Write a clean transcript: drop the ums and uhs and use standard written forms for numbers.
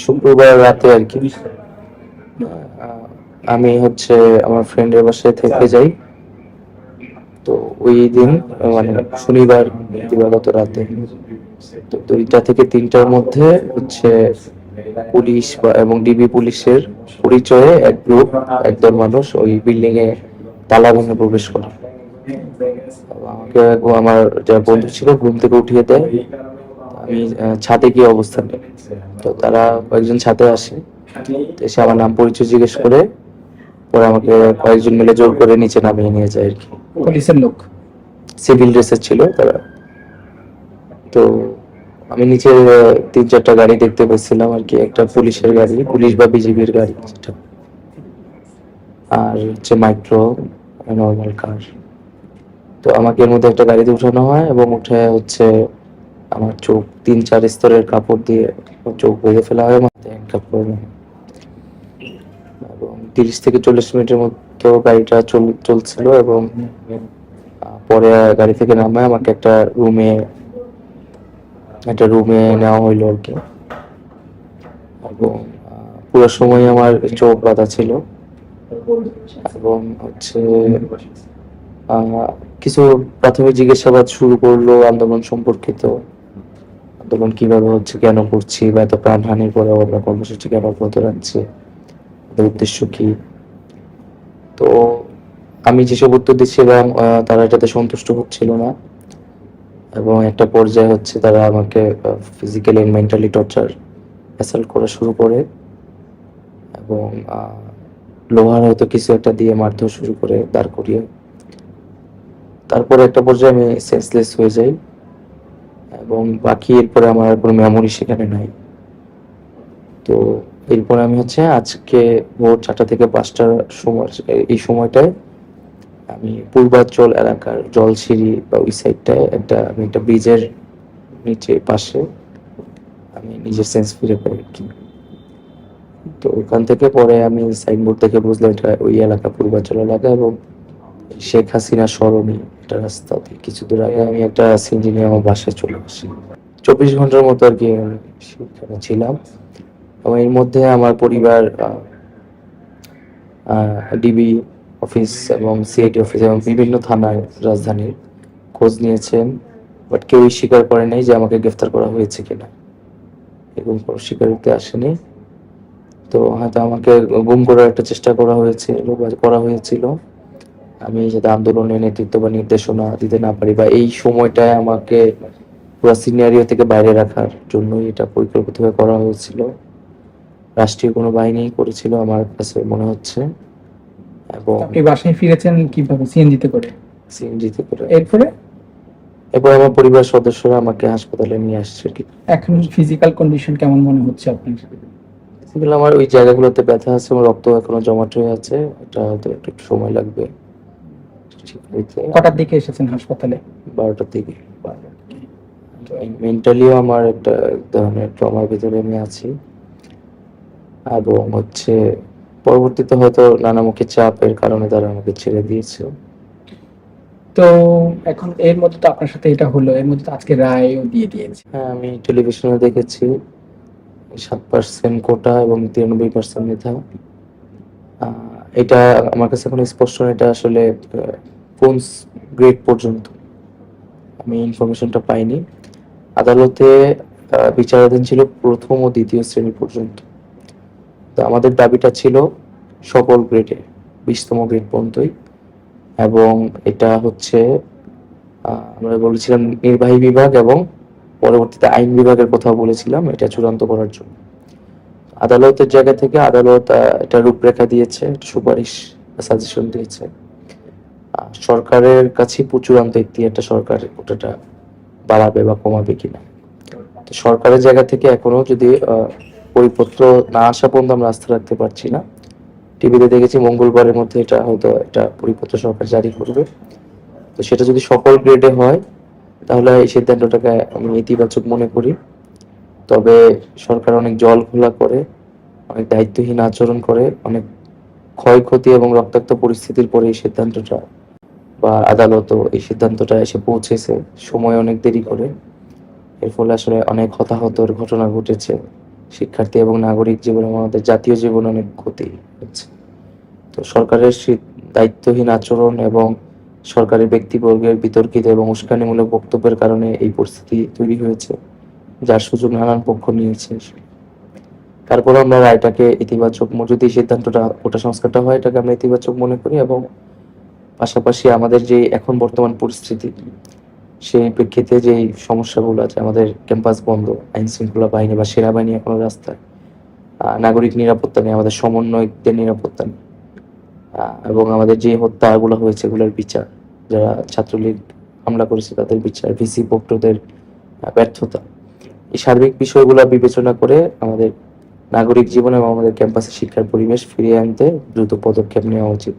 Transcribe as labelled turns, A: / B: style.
A: শুক্রবার রাতে আর কি। আহ, আমি হচ্ছে আমার ফ্রেন্ডের বাসায় থেকে যাই। তো ওই দিন মানে শনিবার দিবাগত রাতে, তো 2টা থেকে 3টার মধ্যে হচ্ছে পুলিশ বা এবং ডিবি পুলিশের পরিচয়ে এক গ্রুপ, একদল মানুষ ওই বিল্ডিং এ তালা ভেঙে প্রবেশ করে। আমাকে আমার যারা বন্ধু ছিল ঘুম থেকে উঠিয়ে দেয়। আমি ছাদে গিয়ে অবস্থান নিই। তো তারা কয়েকজন ছাদে আসে, তো এসে আমার নাম পরিচয় জিজ্ঞেস করে পরে আমাকে কয়েকজন মিলে জোর করে নিচে নামিয়ে নিয়ে যায় আর কি।
B: পুলিশের লোক?
A: সিভিল ড্রেসের ছিল তারা। তো আমি নিচে 3-4টা গাড়ি দেখতে পেয়েছিলাম আর কি, একটা পুলিশের গাড়ি, পুলিশ বা বিজিবির গাড়ি যেটা, আর হচ্ছে মাইক্রো, নর্মাল কার। তো আমাকে এর মধ্যে একটা গাড়িতে উঠানো হয় এবং উঠে হচ্ছে আমার চোখ 3-4 স্তরের কাপড় দিয়ে চোখ বেঁধে ফেলা হয়, মাথায় হ্যান্ডকাপ করে। এবং 30 থেকে 40 মিনিটের মতো গাড়িটা চলছিল এবং পরে গাড়ি থেকে নামায় আমাকে একটা রুমে নেওয়া হইলো আর কি। এবং পুরো সময় আমার চোখ বাঁধা ছিল এবং হচ্ছে আহ, কিছু প্রাথমিক জিজ্ঞাসাবাদ শুরু করলো আন্দোলন সম্পর্কিত। আন্দোলন কিভাবে হচ্ছে, কেন করছি, বা এত প্রাণহানির পরে আমরা কর্মসূচি কেন অব্যাহত রাখছি, এর উদ্দেশ্য কি। তো আমি যেসব উত্তর দিচ্ছিলাম তারা এটাতে সন্তুষ্ট হচ্ছিল না এবং একটা পর্যায়ে হচ্ছে তারা আমাকে physically and mentally torture assault করা শুরু করে এবং লোহার হয়তো কিছু একটা দিয়ে মারধর শুরু করে দাঁড় করিয়ে। তারপরে একটা পর্যায়ে আমি সেন্সলেস হয়ে যাই এবং বাকি এরপরে আমার আর কোনো মেমোরি সেখানে নাই। তো এরপরে আমি হচ্ছে আজকে ভোর 4টা থেকে 5টার সময়, এই সময়টায় আমি পূর্বাঞ্চল এলাকার জলসিঁড়ি বা ওই সাইডটায় আমি একটা ব্রিজের নিচে পাশে আমি নিজের সেন্স ফিরে পাই আর কি। তো ওখান থেকে পরে আমি সাইনবোর্ড দেখে বুঝলাম এটা ওই এলাকা পূর্বাঞ্চল এলাকা এবং শেখ হাসিনা সরণি একটা রাস্তা দিয়ে কিছু দূর আগে আমি একটা সিএনজি নিয়ে আমার বাসায় চলে আসি। 24 ঘন্টার মতো আর কি আমি সেখানে ছিলাম এবং এর মধ্যে আমার পরিবার ডিবি অফিস এবং সিআইডি অফিস এবং বিভিন্ন থানায় রাজধানীর খোঁজ নিয়েছেন, বাট কেউই স্বীকার করে নাই যে আমাকে গ্রেফতার করা হয়েছে কিনা, এবং কোনো স্বীকারোক্তি আসেনি। তো হয়তো আমাকে গুম করার একটা চেষ্টা করা হয়েছিল বা করা হয়েছিল, আমি যাতে আন্দোলনের নেতৃত্ব বা নির্দেশনা দিতে না পারি বা এই সময়টায় আমাকে পুরো সিনারিও থেকে বাইরে রাখার জন্যই এটা পরিকল্পিতভাবে করা হয়েছিল। রাষ্ট্রীয় কোনো বাহিনী করেছিল আমার কাছে মনে হচ্ছে। এবং
B: আপনি বাসায় ফিরেছেন কিভাবে? সিএনজিতে করে?
A: সিএনজিতে করে।
B: এরপরে?
A: এরপর আমার পরিবার সদস্যরা আমাকে হাসপাতালে নিয়ে আসছে আর কি।
B: এখন ফিজিক্যাল কন্ডিশন কেমন মনে হচ্ছে আপনার?
A: সেগুলো আমার ওই জায়গাগুলোতে ব্যথা আছে এবং রক্ত এখনো জমাট হয়ে আছে, এটা হয়তো একটু সময় লাগবে ঠিক হইতে।
B: কটার দিকে এসেছেন হাসপাতালে?
A: 12টার দিকে। তো মেন্টালিও আমার একটা এক ধরনের ট্রমার ভিতরে আমি আছি এবং হচ্ছে পরবর্তীতে হয়তো নানামুখী চাপের কারণে তারা আমাকে ছেড়ে দিয়েছে।
B: তো এখন এর মধ্যে তো আপনার সাথে এটা হলো, এর মধ্যে তো আজকে রায়ও দিয়ে দিয়েছে।
A: হ্যাঁ, আমি টেলিভিশনে দেখেছি 7% কোটা এবং 93% মেধা। এটা আমার কাছে এখন স্পষ্ট না এটা আসলে কোন গ্রেড পর্যন্ত, আমি ইনফরমেশনটা পাইনি। আদালতে বিচারাধীন ছিল প্রথম ও দ্বিতীয় শ্রেণী পর্যন্ত। তো আমাদের দাবিটা ছিল সকল গ্রেডে, 20তম গ্রেড পর্যন্তই। এবং এটা হচ্ছে আমরা বলেছিলাম নির্বাহী বিভাগ এবং পরবর্তীতে আইন বিভাগের কথা বলেছিলাম এটা চূড়ান্ত করার জন্য। আদালতের জায়গা থেকে আদালত এটা রূপরেখা দিয়েছে, সুপারিশ সাজেশন দিয়েছে। সরকারের কাছে চূড়ান্ত একটা সরকার কোটাটা বাড়াবে বা কমাবে কিনা। তো সরকারের জায়গা থেকে এখনো যদি পরিপত্র না আসা পর্যন্ত আমরা আস্থা রাখতে পারছি না। টিভিতে দেখেছি মঙ্গলবারের মধ্যে এটা হয়তো একটা পরিপত্র সরকার জারি করবে। তো সেটা যদি সকল গ্রেডে হয় তাহলে এই সিদ্ধান্তটাকে আমি ইতিবাচক মনে করি। তবে সরকার অনেক জল ঘোলা করে, অনেক দায়িত্বহীন আচরণ করে, অনেক ক্ষয়ক্ষতি এবং রক্তাক্ত পরিস্থিতির পরে এই সিদ্ধান্তটা বা আদালতও এই সিদ্ধান্তটা এসে পৌঁছেছে, সময় অনেক দেরি করে। এর ফলে আসলে অনেক হতাহতের ঘটনা ঘটেছে শিক্ষার্থী এবং নাগরিক জীবন এবং আমাদের জাতীয় জীবনে অনেক ক্ষতি হচ্ছে। তো সরকারের দায়িত্বহীন আচরণ এবং সরকারি ব্যক্তিবর্গের বিতর্কিত এবং উস্কানিমূলক বক্তব্যের কারণে এই পরিস্থিতি তৈরি হয়েছে, যার সুযোগ নানান পক্ষ নিয়েছে। তারপরে আমরা রায়টাকে ইতিবাচক যদি সিদ্ধান্তটা কোটা সংস্কারটা হয়, এটাকে আমরা ইতিবাচক মনে করি এবং পাশাপাশি আমাদের যে এখন বর্তমান পরিস্থিতি, সেই প্রেক্ষিতে যেই সমস্যাগুলো আছে, আমাদের ক্যাম্পাস বন্ধ, আইন শৃঙ্খলা বাহিনী বা সেনাবাহিনী এখনো রাস্তায়, নাগরিক নিরাপত্তা নেই, আমাদের সমন্বয়কদের নিরাপত্তা নেই, এবং আমাদের যে হত্যাগুলো হয়েছে এগুলোর বিচার, যারা ছাত্রলীগ হামলা করেছে তাদের বিচার, ভিসি ভোক্তদের ব্যর্থতা, এই সার্বিক বিষয়গুলো বিবেচনা করে আমাদের নাগরিক জীবন এবং আমাদের ক্যাম্পাসে শিক্ষার পরিবেশ ফিরিয়ে আনতে দ্রুত পদক্ষেপ নেওয়া উচিত।